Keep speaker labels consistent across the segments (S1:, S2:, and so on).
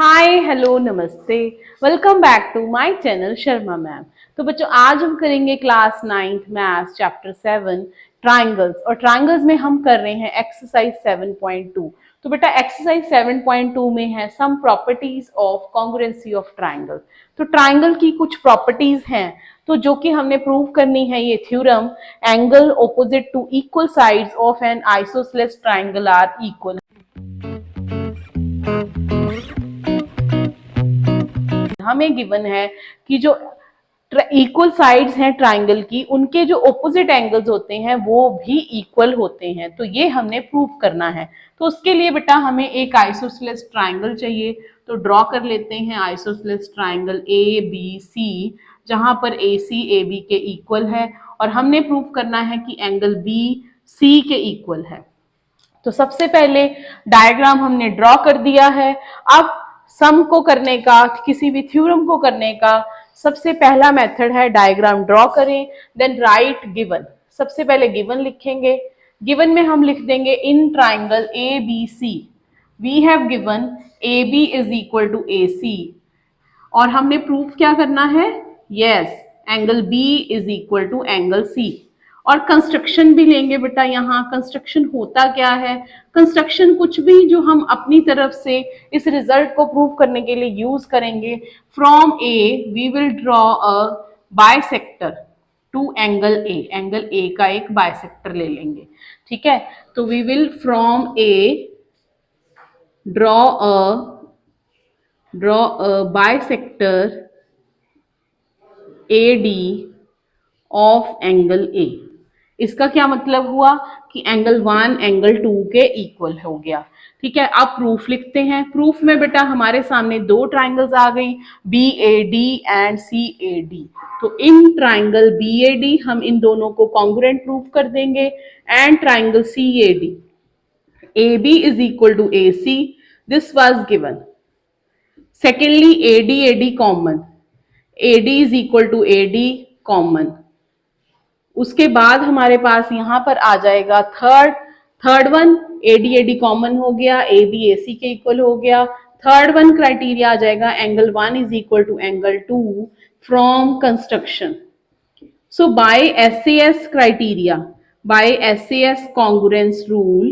S1: हाय hello नमस्ते, welcome back to my channel Sharma ma'am. तो बच्चों आज हम करेंगे class 9th maths chapter 7 triangles, और ट्राइंगल्स में हम कर रहे हैं एक्सरसाइज 7.2। तो बेटा एक्सरसाइज 7.2 में है some properties of congruency of triangle. तो ट्राइंगल की कुछ प्रॉपर्टीज हैं तो जो कि हमने प्रूव करनी है। ये theorem, angle opposite to equal sides of an isosceles triangle are equal. हमें गिवन है कि जो इक्वल साइड्स हैं ट्राइंगल की, उनके जो ऑपोजिट एंगल्स होते हैं वो भी इक्वल होते हैं। तो ये हमने प्रूव करना है। तो उसके लिए बेटा हमें एक आइसोसेलेस ट्राइंगल चाहिए। तो ड्रॉ कर लेते हैं isosceles triangle A B C, जहां पर ए सी ए बी के इक्वल है और हमने प्रूव करना है कि एंगल बी सी के इक्वल है। तो सबसे पहले डायग्राम हमने ड्रॉ कर दिया है। अब सम को करने का, किसी भी थ्योरम को करने का सबसे पहला मेथड है डायग्राम ड्रॉ करें, देन राइट गिवन। सबसे पहले गिवन लिखेंगे। गिवन में हम लिख देंगे in triangle A B C we have given A B is equal to A C, और हमने प्रूफ क्या करना है, yes angle B is equal to angle C. और कंस्ट्रक्शन भी लेंगे बेटा। यहाँ कंस्ट्रक्शन होता क्या है, कंस्ट्रक्शन कुछ भी जो हम अपनी तरफ से इस रिजल्ट को प्रूव करने के लिए यूज करेंगे। From A we will draw a bisector to angle A. Angle A का एक बाइसेक्टर ले लेंगे, ठीक है। तो we will from A draw a bisector AD of angle A. इसका क्या मतलब हुआ कि एंगल 1 एंगल 2 के इक्वल हो गया, ठीक है। अब प्रूफ लिखते हैं। प्रूफ में बेटा हमारे सामने दो ट्राइंगल्स आ गई, BAD एंड CAD। तो इन ट्राइंगल BAD हम इन दोनों को कॉन्ग्रुएंट प्रूफ कर देंगे, and triangle CAD AB is equal to AC, this was given. Secondly AD common, AD is equal to AD common. उसके बाद हमारे पास यहां पर आ जाएगा थर्ड वन, AD कॉमन हो गया, AB AC के इक्वल हो गया। थर्ड वन क्राइटेरिया आ जाएगा angle 1 is equal to angle 2 from construction. So by SAS criteria, by SAS congruence rule,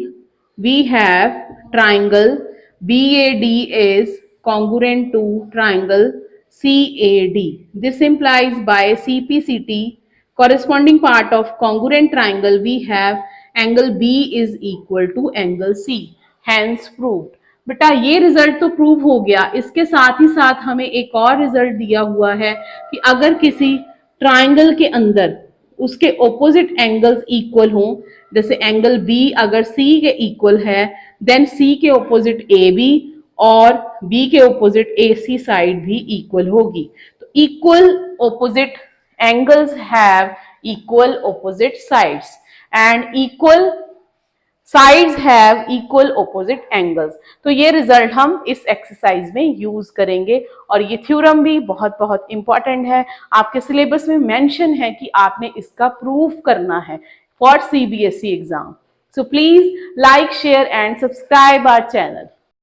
S1: we have triangle BAD is congruent to triangle CAD. This implies by CPCT corresponding part of congruent triangle we have angle B is equal to angle C, hence proved। बेटा ये result तो prove हो गया, इसके साथ ही साथ हमें एक और रिजल्ट दिया हुआ है कि अगर किसी ट्राइंगल के अंदर उसके ऑपोजिट एंगल्स इक्वल हों, जैसे एंगल बी अगर सी के इक्वल है, देन सी के ऑपोजिट ए बी और बी के ऑपोजिट ए सी साइड भी इक्वल होगी। तो equal opposite angles have equal opposite sides and equal sides have equal opposite angles। तो ये रिजल्ट हम इस एक्सरसाइज में यूज करेंगे, और ये थ्योरम भी बहुत बहुत इंपॉर्टेंट है। आपके सिलेबस में मेंशन है कि आपने इसका प्रूफ करना है for CBSE exam. So please like, share and subscribe our channel.